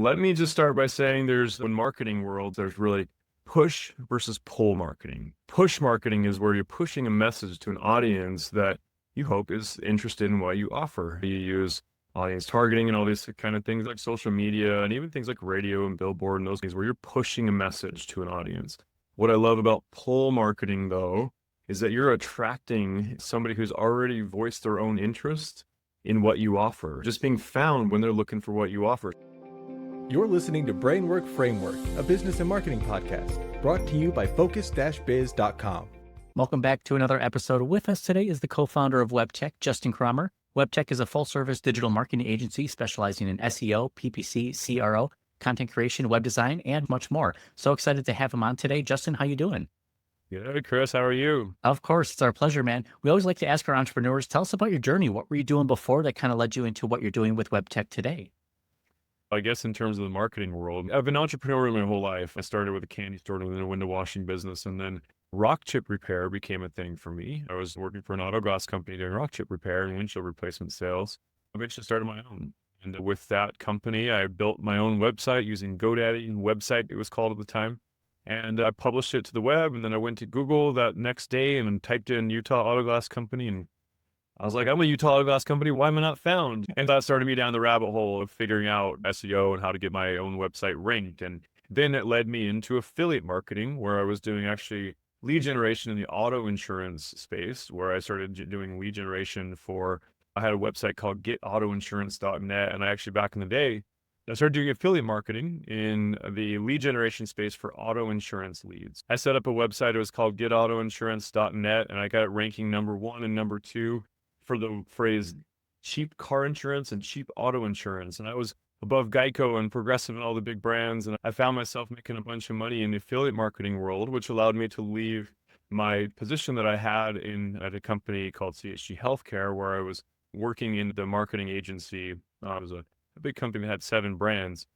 Let me just start by saying in marketing world, there's really push versus pull marketing. Push marketing is where you're pushing a message to an audience that you hope is interested in what you offer. You use audience targeting and all these kind of things like social media and even things like radio and billboard and those things where you're pushing a message to an audience. What I love about pull marketing though, is that you're attracting somebody who's already voiced their own interest in what you offer, just being found when they're looking for what you offer. You're listening to Brainwork Framework, a business and marketing podcast brought to you by focus-biz.com. Welcome back to another episode. With us today is the co-founder of Webtek, Justin Crawmer. Webtek is a full-service digital marketing agency specializing in SEO, PPC, CRO, content creation, web design, and much more. So excited to have him on today. Justin, how you doing? Good, Chris. How are you? Of course, it's our pleasure, man. We always like to ask our entrepreneurs, tell us about your journey. What were you doing before that kind of led you into what you're doing with Webtek today? I guess in terms of the marketing world, I've been an entrepreneur my whole life. I started with a candy store and then a window washing business, and then rock chip repair became a thing for me. I was working for an auto glass company doing rock chip repair and windshield replacement sales. I eventually started my own. And with that company, I built my own website using GoDaddy website, it was called at the time. And I published it to the web, and then I went to Google that next day and typed in Utah Auto Glass Company, and I was like, I'm a Utah Auto Glass Company, why am I not found? And that started me down the rabbit hole of figuring out SEO and how to get my own website ranked. And then it led me into affiliate marketing, where I was doing actually lead generation in the auto insurance space, where I started doing lead generation I had a website called getautoinsurance.net, and I actually, back in the day, I started doing affiliate marketing in the lead generation space for auto insurance leads. I set up a website. It was called getautoinsurance.net, and I got it ranking number 1 and number 2 for the phrase cheap car insurance and cheap auto insurance. And I was above Geico and Progressive and all the big brands. And I found myself making a bunch of money in the affiliate marketing world, which allowed me to leave my position that I had at a company called CHG Healthcare, where I was working in the marketing agency. It was a big company that had 7 brands.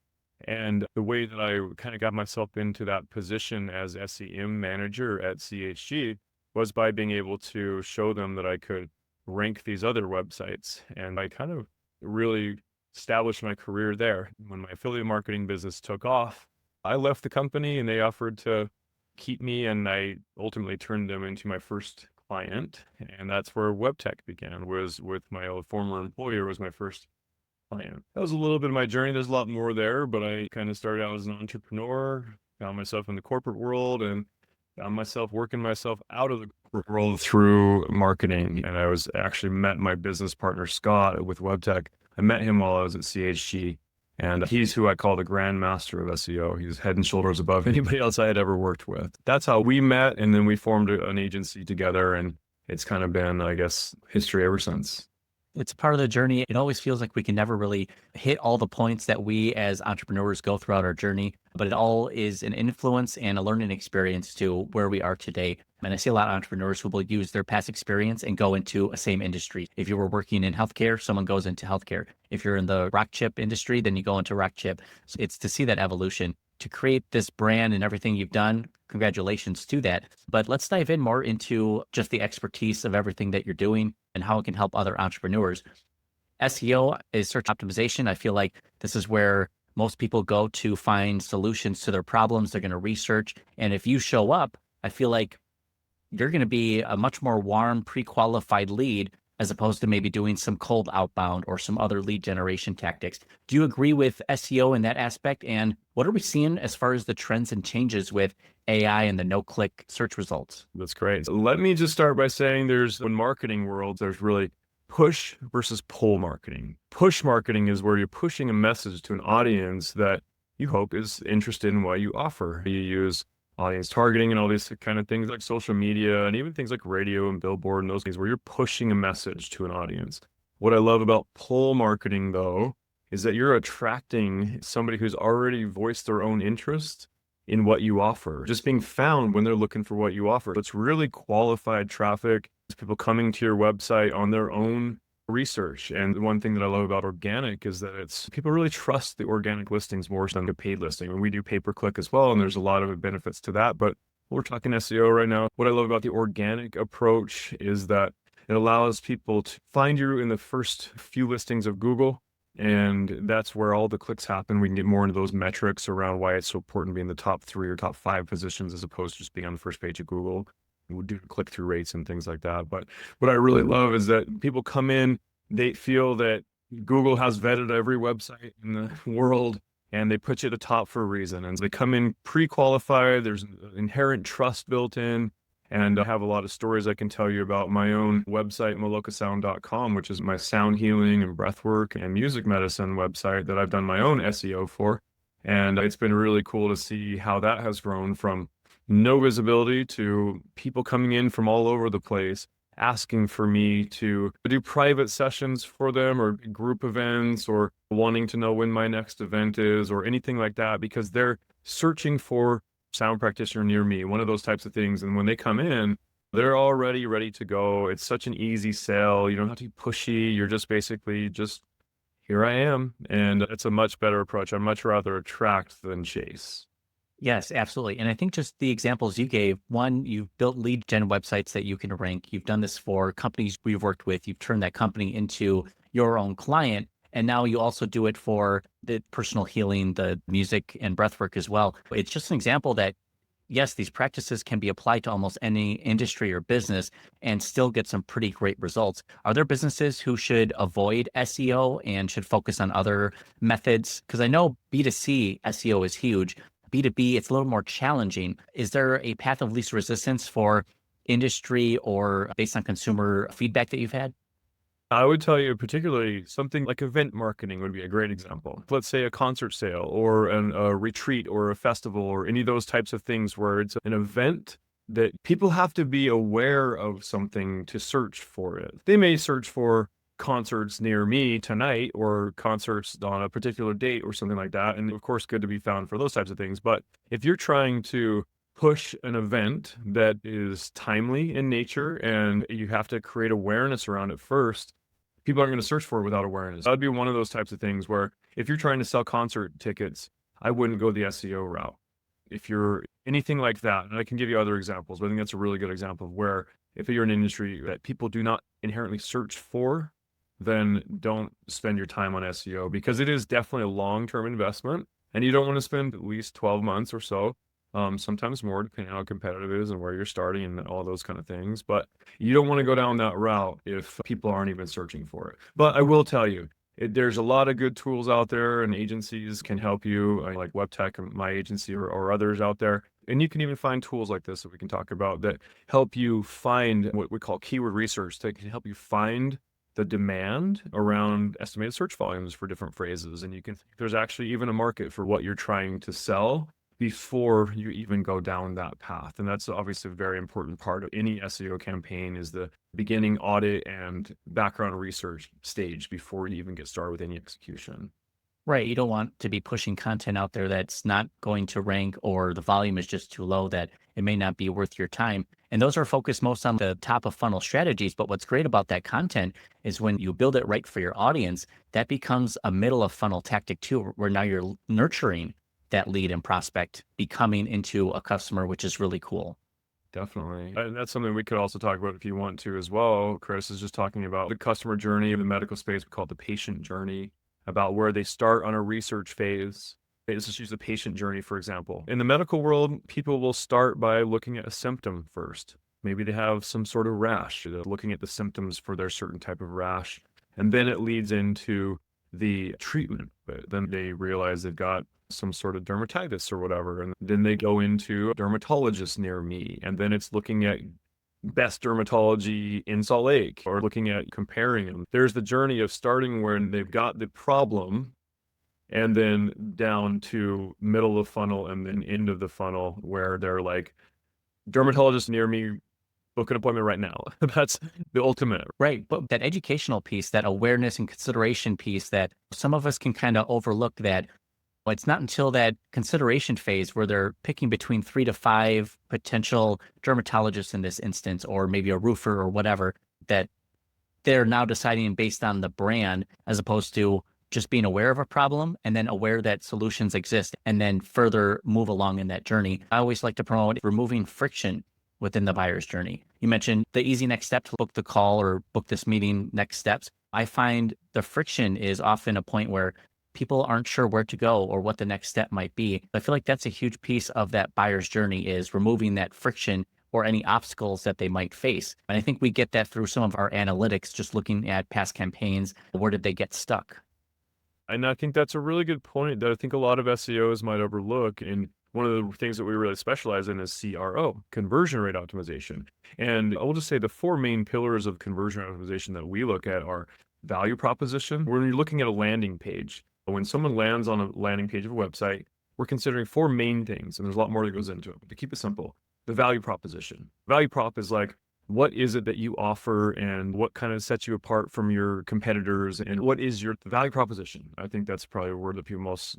And the way that I kind of got myself into that position as SEM manager at CHG was by being able to show them that I could rank these other websites. And I kind of really established my career there. When my affiliate marketing business took off, I left the company and they offered to keep me, and I ultimately turned them into my first client. And that's where Webtek began, was with my old former employer, was my first client. That was a little bit of my journey. There's a lot more there, but I kind of started out as an entrepreneur, found myself in the corporate world, and found myself working myself out of the corporate world through marketing. And I met my business partner, Scott, with Webtek. I met him while I was at CHG, and he's who I call the grandmaster of SEO. He's head and shoulders above anybody else I had ever worked with. That's how we met, and then we formed an agency together, and it's kind of been, I guess, history ever since. It's part of the journey. It always feels like we can never really hit all the points that we as entrepreneurs go throughout our journey, but it all is an influence and a learning experience to where we are today. And I see a lot of entrepreneurs who will use their past experience and go into a same industry. If you were working in healthcare, someone goes into healthcare. If you're in the rock chip industry, then you go into rock chip. So it's to see that evolution. To create this brand and everything you've done, congratulations to that. But let's dive in more into just the expertise of everything that you're doing and how it can help other entrepreneurs. SEO is search optimization. I feel like this is where most people go to find solutions to their problems. They're going to research. And if you show up, I feel like you're going to be a much more warm, pre-qualified lead, as opposed to maybe doing some cold outbound or some other lead generation tactics. Do you agree with SEO in that aspect? And what are we seeing as far as the trends and changes with AI and the no-click search results? That's great. Let me just start by saying in marketing world, there's really push versus pull marketing. Push marketing is where you're pushing a message to an audience that you hope is interested in what you offer. You use audience targeting and all these kind of things like social media and even things like radio and billboard and those things where you're pushing a message to an audience. What I love about pull marketing though, is that you're attracting somebody who's already voiced their own interest in what you offer, just being found when they're looking for what you offer. It's really qualified traffic. It's people coming to your website on their own research. And the one thing that I love about organic is that people really trust the organic listings more than the paid listing. And we do pay-per-click as well, and there's a lot of benefits to that. But we're talking SEO right now. What I love about the organic approach is that it allows people to find you in the first few listings of Google, And that's where all the clicks happen. We can get more into those metrics around why it's so important to be in the top 3 or top 5 positions as opposed to just being on the first page of Google. We'll do click-through rates and things like that. But what I really love is that people come in, they feel that Google has vetted every website in the world, and they put you at the top for a reason. And they come in pre-qualified. There's inherent trust built in. And I have a lot of stories I can tell you about my own website, malokasound.com, which is my sound healing and breathwork and music medicine website that I've done my own SEO for. And it's been really cool to see how that has grown from no visibility to people coming in from all over the place, asking for me to do private sessions for them or group events or wanting to know when my next event is or anything like that, because they're searching for sound practitioner near me, one of those types of things. And when they come in, they're already ready to go. It's such an easy sell. You don't have to be pushy. You're just basically just, here I am. And it's a much better approach. I'd much rather attract than chase. Yes, absolutely. And I think just the examples you gave, one, you've built lead gen websites that you can rank. You've done this for companies we've worked with. You've turned that company into your own client. And now you also do it for the personal healing, the music and breathwork as well. It's just an example that, yes, these practices can be applied to almost any industry or business and still get some pretty great results. Are there businesses who should avoid SEO and should focus on other methods? Because I know B2C SEO is huge. B2B, it's a little more challenging. Is there a path of least resistance for industry or based on consumer feedback that you've had? I would tell you particularly something like event marketing would be a great example. Let's say a concert sale or a retreat or a festival or any of those types of things where it's an event that people have to be aware of something to search for it. They may search for concerts near me tonight or concerts on a particular date or something like that. And of course, good to be found for those types of things. But if you're trying to push an event that is timely in nature and you have to create awareness around it first, people aren't going to search for it without awareness. That would be one of those types of things where if you're trying to sell concert tickets, I wouldn't go the SEO route. If you're anything like that, and I can give you other examples, but I think that's a really good example of where if you're in an industry that people do not inherently search for, then don't spend your time on SEO because it is definitely a long-term investment and you don't want to spend at least 12 months or so. Sometimes more, depending on how competitive it is and where you're starting and all those kind of things. But you don't want to go down that route if people aren't even searching for it. But I will tell you, there's a lot of good tools out there and agencies can help you, like Webtek and my agency or others out there. And you can even find tools like this that we can talk about that help you find what we call keyword research that can help you find the demand around estimated search volumes for different phrases. And there's actually even a market for what you're trying to sell before you even go down that path. And that's obviously a very important part of any SEO campaign is the beginning audit and background research stage before you even get started with any execution. Right. You don't want to be pushing content out there that's not going to rank or the volume is just too low that it may not be worth your time. And those are focused most on the top of funnel strategies. But what's great about that content is when you build it right for your audience, that becomes a middle of funnel tactic too, where now you're nurturing that lead and prospect becoming into a customer, which is really cool. Definitely. And that's something we could also talk about if you want to as well. Chris is just talking about the customer journey of the medical space. We call it the patient journey, about where they start on a research phase. Let's just use the patient journey, for example. In the medical world, people will start by looking at a symptom first. Maybe they have some sort of rash. They're looking at the symptoms for their certain type of rash. And then it leads into the treatment. But then they realize they've got some sort of dermatitis or whatever. And then they go into a dermatologist near me. And then it's looking at best dermatology in Salt Lake or looking at comparing them. There's the journey of starting when they've got the problem and then down to middle of funnel and then end of the funnel where they're like, dermatologist near me, book an appointment right now. That's the ultimate. Right. But that educational piece, that awareness and consideration piece that some of us can kind of overlook that it's not until that consideration phase where they're picking between 3 to 5 potential dermatologists in this instance, or maybe a roofer or whatever, that they're now deciding based on the brand as opposed to just being aware of a problem and then aware that solutions exist and then further move along in that journey. I always like to promote removing friction within the buyer's journey. You mentioned the easy next step to book the call or book this meeting, next steps. I find the friction is often a point where people aren't sure where to go or what the next step might be. I feel like that's a huge piece of that buyer's journey, is removing that friction or any obstacles that they might face. And I think we get that through some of our analytics, just looking at past campaigns. Where did they get stuck? And I think that's a really good point that I think a lot of SEOs might overlook. And one of the things that we really specialize in is CRO, conversion rate optimization. And I will just say the four main pillars of conversion optimization that we look at are value proposition. When you're looking at a landing page, when someone lands on a landing page of a website, we're considering four main things, and there's a lot more that goes into it. But to keep it simple, the value proposition. Value prop is like, what is it that you offer and what kind of sets you apart from your competitors, and what is your value proposition? I think that's probably a word that people most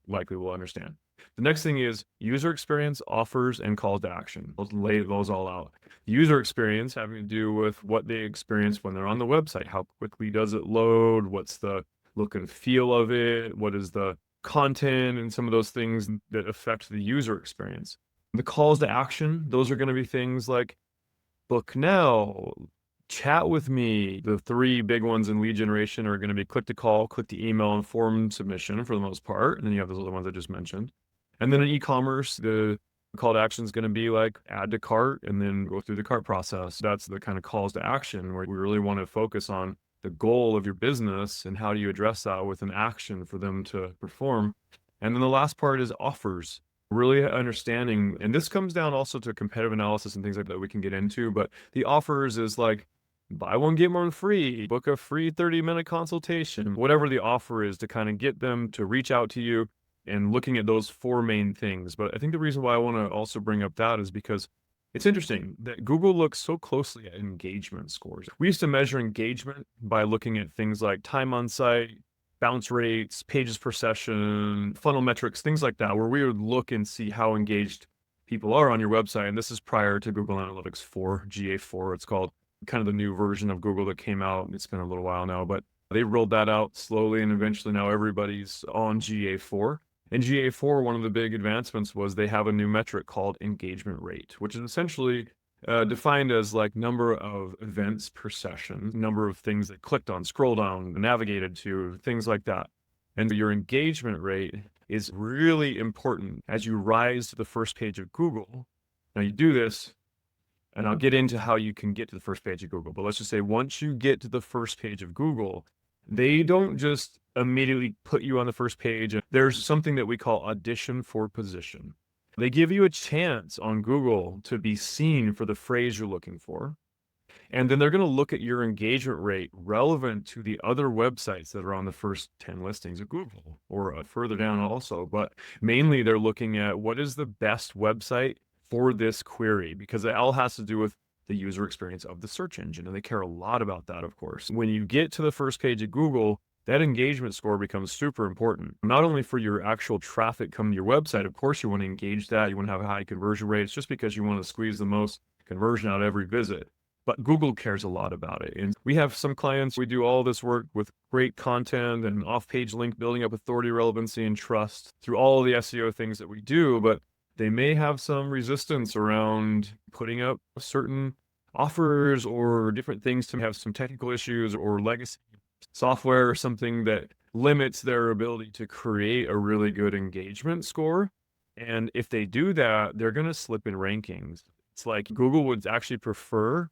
likely will understand. The next thing is user experience, offers, and calls to action. Let's lay those all out. User experience having to do with what they experience when they're on the website. How quickly does it load? What's the look and feel of it? What is the content and some of those things that affect the user experience? The calls to action, those are going to be things like book now, chat with me. The three big ones in lead generation are going to be click to call, click to email, and form submission for the most part. And then you have those other ones I just mentioned. And then in e-commerce, the call to action is going to be like add to cart and then go through the cart process. That's the kind of calls to action where we really want to focus on the goal of your business and how do you address that with an action for them to perform. And then the last part is offers. Really understanding, and this comes down also to competitive analysis and things like that we can get into, but the offers is like buy one, get one free, book a free 30-minute consultation, whatever the offer is to kind of get them to reach out to you and looking at those four main things. But I think the reason why I want to also bring up that is because it's interesting that Google looks so closely at engagement scores. We used to measure engagement by looking at things like time on site, bounce rates, pages per session, funnel metrics, things like that, where we would look and see how engaged people are on your website. And this is prior to Google Analytics 4, GA4, it's called, kind of the new version of Google that came out. It's been a little while now, but they rolled that out slowly, and eventually now everybody's on GA4. In GA4, one of the big advancements was they have a new metric called engagement rate, which is essentially defined as like number of events per session, number of things that clicked on, scrolled on, navigated to, things like that. And your engagement rate is really important as you rise to the first page of Google. Now you do this, and I'll get into how you can get to the first page of Google, but let's just say once you get to the first page of Google, they don't just immediately put you on the first page. There's something that we call audition for position. They give you a chance on Google to be seen for the phrase you're looking for. And then they're going to look at your engagement rate relevant to the other websites that are on the first 10 listings of Google or further down also. But mainly they're looking at what is the best website for this query, because it all has to do with the user experience of the search engine. And they care a lot about that, of course. When you get to the first page of Google, that engagement score becomes super important, not only for your actual traffic coming to your website. Of course, you want to engage that. You want to have high conversion rates just because you want to squeeze the most conversion out of every visit. But Google cares a lot about it. And we have some clients, we do all this work with great content and off-page link building up authority, relevancy, and trust through all of the SEO things that we do, but they may have some resistance around putting up certain offers or different things to have some technical issues or legacy software or something that limits their ability to create a really good engagement score. And if they do that, they're going to slip in rankings. It's like Google would actually prefer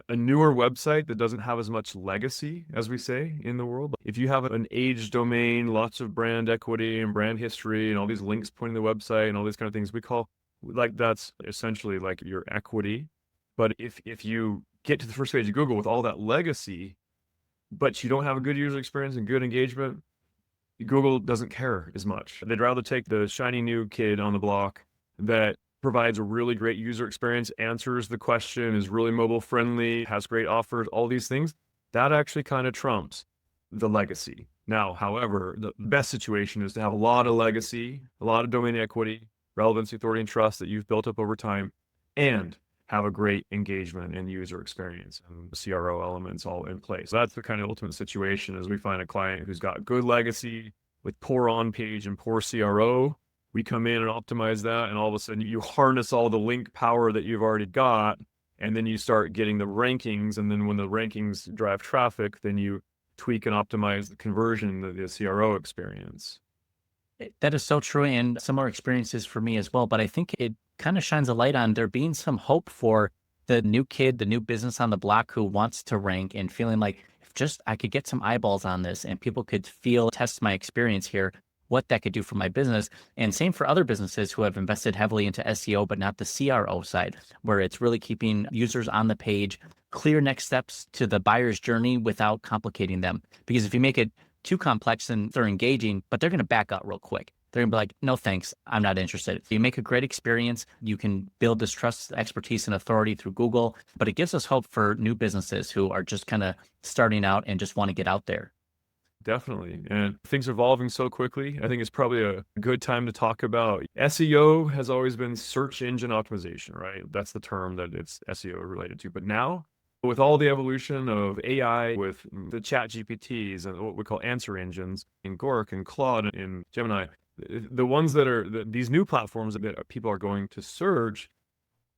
a newer website that doesn't have as much legacy, as we say in the world. If you have an aged domain, lots of brand equity and brand history and all these links pointing to the website and all these kind of things, we call, like, that's essentially like your equity. But if you get to the first page of Google with all that legacy, but you don't have a good user experience and good engagement, Google doesn't care as much. They'd rather take the shiny new kid on the block that provides a really great user experience, answers the question, is really mobile friendly, has great offers, all these things. That actually kind of trumps the legacy. Now, however, the best situation is to have a lot of legacy, a lot of domain equity, relevancy, authority, and trust that you've built up over time, and have a great engagement and user experience and CRO elements all in place. That's the kind of ultimate situation is we find a client who's got good legacy with poor on-page and poor CRO. We come in and optimize that, and all of a sudden you harness all the link power that you've already got, and then you start getting the rankings. And then when the rankings drive traffic, then you tweak and optimize the conversion, the CRO experience. That is so true, and similar experiences for me as well. But I think it kind of shines a light on there being some hope for the new kid, the new business on the block who wants to rank and feeling like if just I could get some eyeballs on this and people could test my experience here, what that could do for my business. And same for other businesses who have invested heavily into SEO, but not the CRO side, where it's really keeping users on the page, clear next steps to the buyer's journey without complicating them. Because if you make it too complex and they're engaging, but they're going to back out real quick. They're going to be like, no, thanks. I'm not interested. If you make a great experience, you can build this trust, expertise, and authority through Google, but it gives us hope for new businesses who are just kind of starting out and just want to get out there. Definitely. And things are evolving so quickly. I think it's probably a good time to talk about SEO has always been search engine optimization, right? That's the term that it's SEO related to. But now, with all the evolution of AI, with the chat GPTs and what we call answer engines in Gork and Claude and Gemini, the ones that are these new platforms that people are going to search,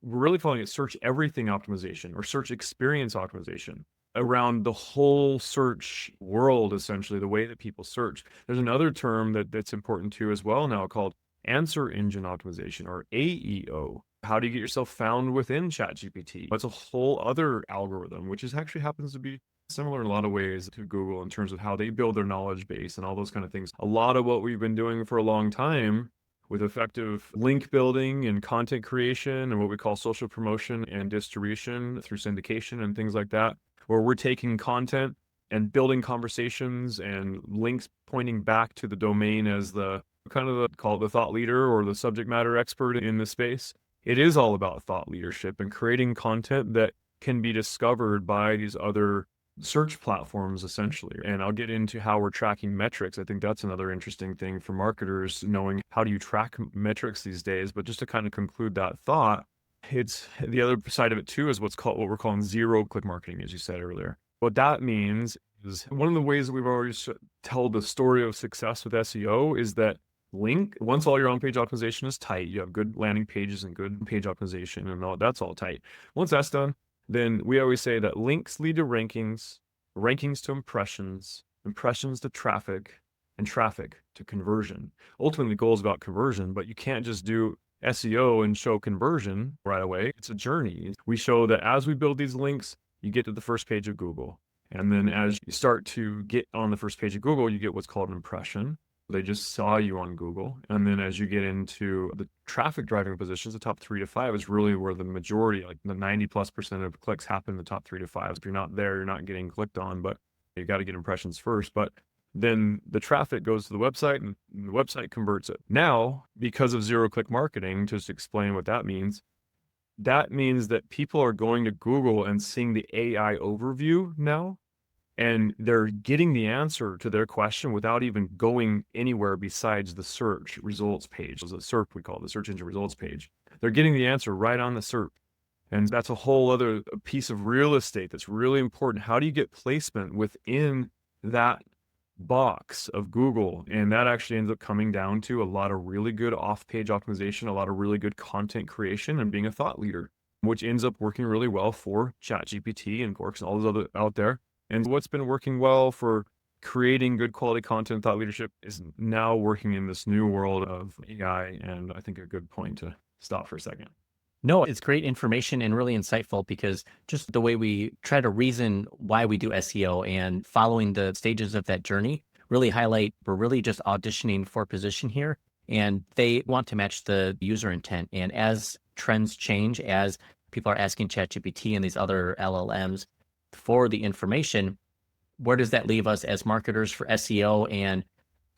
we're really calling it search everything optimization or search experience optimization around the whole search world, essentially, the way that people search. There's another term that's important too as well now called answer engine optimization, or AEO. How do you get yourself found within ChatGPT? That's a whole other algorithm, which actually happens to be similar in a lot of ways to Google in terms of how they build their knowledge base and all those kind of things. A lot of what we've been doing for a long time with effective link building and content creation and what we call social promotion and distribution through syndication and things like that, where we're taking content and building conversations and links pointing back to the domain as the kind of call it the thought leader or the subject matter expert in the space. It is all about thought leadership and creating content that can be discovered by these other search platforms, essentially. And I'll get into how we're tracking metrics. I think that's another interesting thing for marketers, knowing how do you track metrics these days. But just to kind of conclude that thought, it's the other side of it too is what we're calling zero-click marketing, as you said earlier. What that means is one of the ways that we've always told the story of success with SEO is that once all your on-page optimization is tight, you have good landing pages and good page optimization and that's all tight. Once that's done, then we always say that links lead to rankings, rankings to impressions, impressions to traffic, and traffic to conversion. Ultimately, the goal is about conversion, but you can't just do SEO and show conversion right away. It's a journey. We show that as we build these links, you get to the first page of Google. And then as you start to get on the first page of Google, you get what's called an impression. They just saw you on Google. And then as you get into the traffic driving positions, the top 3 to 5 is really where the majority, like the 90+% of clicks happen in the top 3 to 5. If you're not there, you're not getting clicked on, but you got to get impressions first. But then the traffic goes to the website and the website converts it. Now, because of zero-click marketing, just to explain what that means that people are going to Google and seeing the AI overview now, and they're getting the answer to their question without even going anywhere besides the search results page. It's a SERP, we call it, the search engine results page. They're getting the answer right on the SERP. And that's a whole other piece of real estate that's really important. How do you get placement within that box of Google? And that actually ends up coming down to a lot of really good off-page optimization, a lot of really good content creation, and being a thought leader, which ends up working really well for ChatGPT and Gorks and all those other out there. And what's been working well for creating good quality content, thought leadership, is now working in this new world of AI. And I think a good point to stop for a second. No, it's great information and really insightful because just the way we try to reason why we do SEO and following the stages of that journey really highlight we're really just auditioning for position here, and they want to match the user intent. And as trends change, as people are asking ChatGPT and these other LLMs for the information, where does that leave us as marketers for SEO and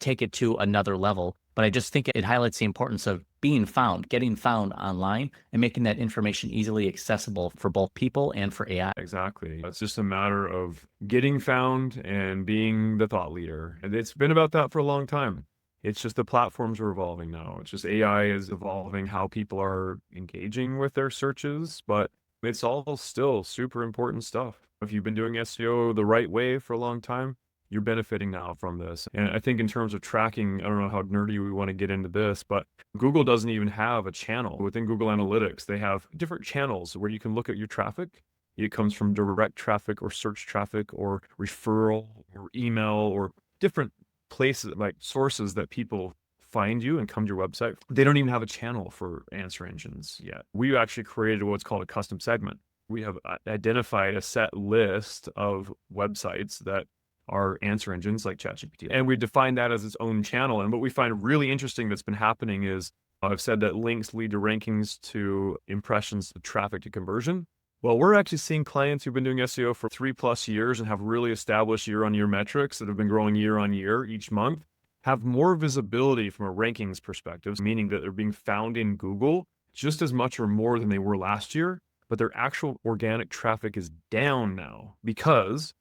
take it to another level? But I just think it highlights the importance of being found, getting found online, and making that information easily accessible for both people and for AI. Exactly. It's just a matter of getting found and being the thought leader. And it's been about that for a long time. It's just the platforms are evolving now. It's just AI is evolving how people are engaging with their searches, but it's all still super important stuff. If you've been doing SEO the right way for a long time, you're benefiting now from this. And I think in terms of tracking, I don't know how nerdy we want to get into this, but Google doesn't even have a channel. Within Google Analytics, they have different channels where you can look at your traffic. It comes from direct traffic or search traffic or referral or email or different places, like sources that people find you and come to your website. They don't even have a channel for answer engines yet. We actually created what's called a custom segment. We have identified a set list of websites that are answer engines like ChatGPT. And we define that as its own channel. And what we find really interesting that's been happening is I've said that links lead to rankings, to impressions, to traffic, to conversion. Well, we're actually seeing clients who've been doing SEO for 3+ years and have really established year-on-year metrics that have been growing year-on-year each month, have more visibility from a rankings perspective, meaning that they're being found in Google just as much or more than they were last year, but their actual organic traffic is down now because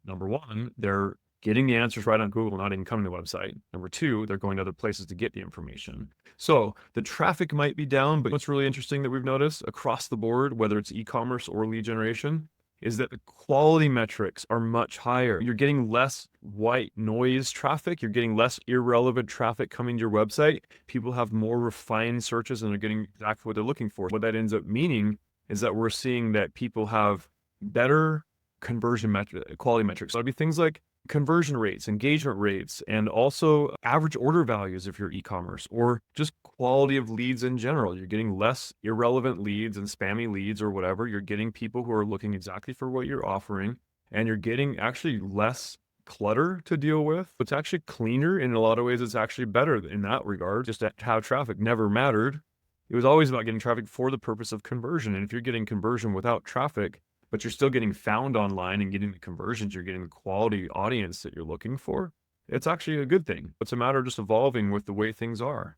number one, they're getting the answers right on Google, not even coming to the website. Number two, they're going to other places to get the information. So the traffic might be down, but what's really interesting that we've noticed across the board, whether it's e-commerce or lead generation, is that the quality metrics are much higher. You're getting less white noise traffic. You're getting less irrelevant traffic coming to your website. People have more refined searches and they're getting exactly what they're looking for. What that ends up meaning is that we're seeing that people have better conversion quality metrics. So it'll be things like conversion rates, engagement rates, and also average order values if you're e-commerce, or just quality of leads in general. You're getting less irrelevant leads and spammy leads or whatever. You're getting people who are looking exactly for what you're offering, and you're getting actually less clutter to deal with. It's actually cleaner in a lot of ways. It's actually better in that regard. Just how traffic never mattered. It was always about getting traffic for the purpose of conversion. And if you're getting conversion without traffic, but you're still getting found online and getting the conversions, you're getting the quality audience that you're looking for, it's actually a good thing. It's a matter of just evolving with the way things are.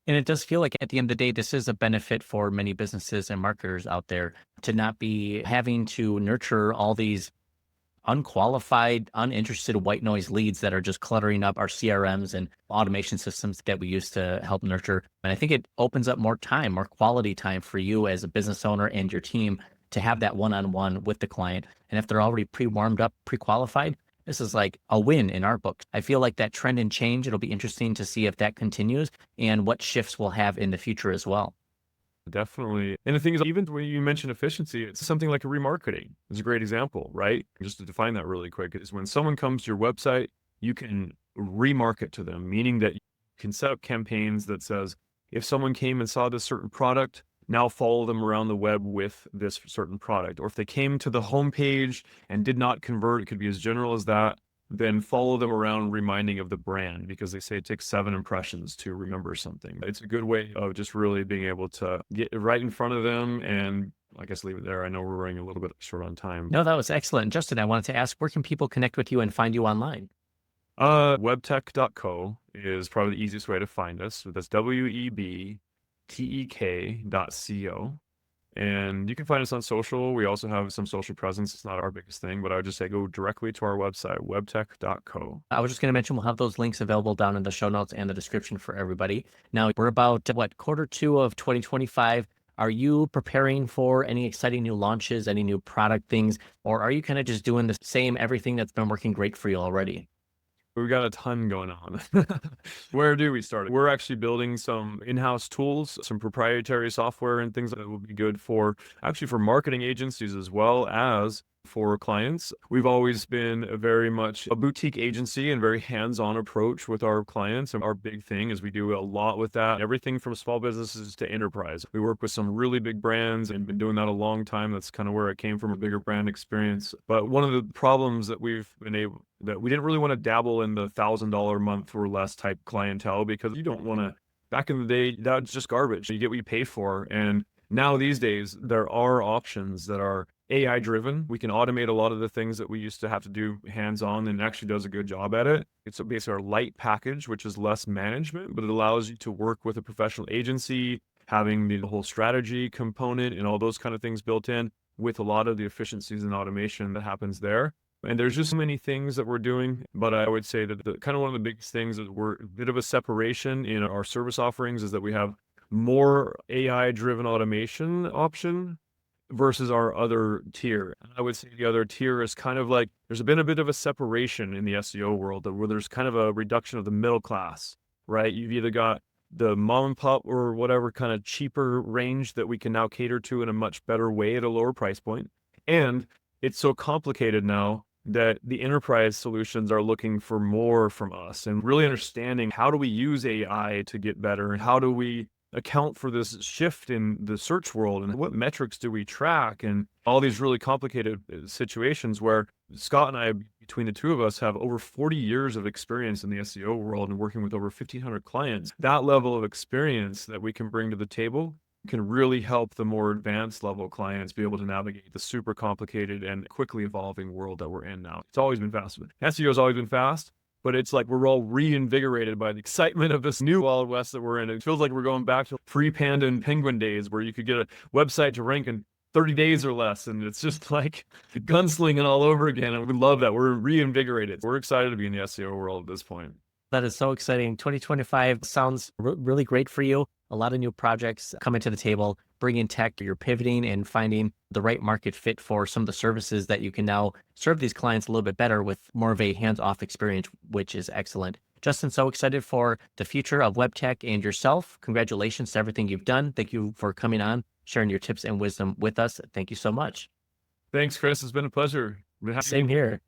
And it does feel like at the end of the day, this is a benefit for many businesses and marketers out there to not be having to nurture all these unqualified, uninterested white noise leads that are just cluttering up our CRMs and automation systems that we used to help nurture. And I think it opens up more time, more quality time for you as a business owner and your team to have that one-on-one with the client. And if they're already pre-warmed up, pre-qualified, this is like a win in our book. I feel like that trend and change, it'll be interesting to see if that continues and what shifts we'll have in the future as well. Definitely. And the thing is, even when you mention efficiency, it's something like a remarketing. It's a great example, right? Just to define that really quick, is when someone comes to your website, you can remarket to them, meaning that you can set up campaigns that says, if someone came and saw this certain product, now follow them around the web with this certain product. Or if they came to the homepage and did not convert, it could be as general as that, then follow them around reminding of the brand, because they say it takes 7 impressions to remember something. It's a good way of just really being able to get right in front of them, and I guess leave it there. I know we're running a little bit short on time. No, that was excellent. Justin, I wanted to ask, where can people connect with you and find you online? Webtek.co is probably the easiest way to find us. That's WEBTEK.co. And you can find us on social. We also have some social presence. It's not our biggest thing, but I would just say go directly to our website, webtek.co. I was just going to mention we'll have those links available down in the show notes and the description for everybody. Now, we're about, Q2 of 2025. Are you preparing for any exciting new launches, any new product things, or are you kind of just doing the same everything that's been working great for you already? We've got a ton going on. Where do we start? We're actually building some in-house tools, some proprietary software and things that will be good for marketing agencies as well as for clients. We've always been very much a boutique agency and very hands-on approach with our clients. And our big thing is we do a lot with that, everything from small businesses to enterprise. We work with some really big brands and been doing that a long time. That's kind of where it came from, a bigger brand experience. But one of the problems that we didn't really want to dabble in the $1,000 a month or less type clientele, because you don't want to, back in the day, that's just garbage. You get what you pay for. And now these days, there are options that are AI driven. We can automate a lot of the things that we used to have to do hands-on, and it actually does a good job at it. It's basically our light package, which is less management, but it allows you to work with a professional agency, having the whole strategy component and all those kind of things built in with a lot of the efficiencies and automation that happens there. And there's just so many things that we're doing, but I would say that one of the biggest things is we're a bit of a separation in our service offerings is that we have more AI driven automation option versus our other tier. And I would say the other tier is kind of like there's been a bit of a separation in the SEO world where there's kind of a reduction of the middle class, right? You've either got the mom and pop or whatever kind of cheaper range that we can now cater to in a much better way at a lower price point. And it's so complicated now that the enterprise solutions are looking for more from us and really understanding how do we use AI to get better and how do we account for this shift in the search world and what metrics do we track and all these really complicated situations where Scott and I, between the two of us, have over 40 years of experience in the SEO world and working with over 1,500 clients. That level of experience that we can bring to the table can really help the more advanced level clients be able to navigate the super complicated and quickly evolving world that we're in now. It's always been fast. SEO has always been fast, but it's like we're all reinvigorated by the excitement of this new Wild West that we're in. It feels like we're going back to pre-Panda and Penguin days where you could get a website to rank in 30 days or less. And it's just like gunslinging all over again. And we love that. We're reinvigorated. We're excited to be in the SEO world at this point. That is so exciting. 2025 sounds really great for you. A lot of new projects coming to the table, bringing tech, you're pivoting and finding the right market fit for some of the services that you can now serve these clients a little bit better with more of a hands-off experience, which is excellent. Justin, so excited for the future of Webtek and yourself. Congratulations to everything you've done. Thank you for coming on, sharing your tips and wisdom with us. Thank you so much. Thanks, Chris. It's been a pleasure. Same here.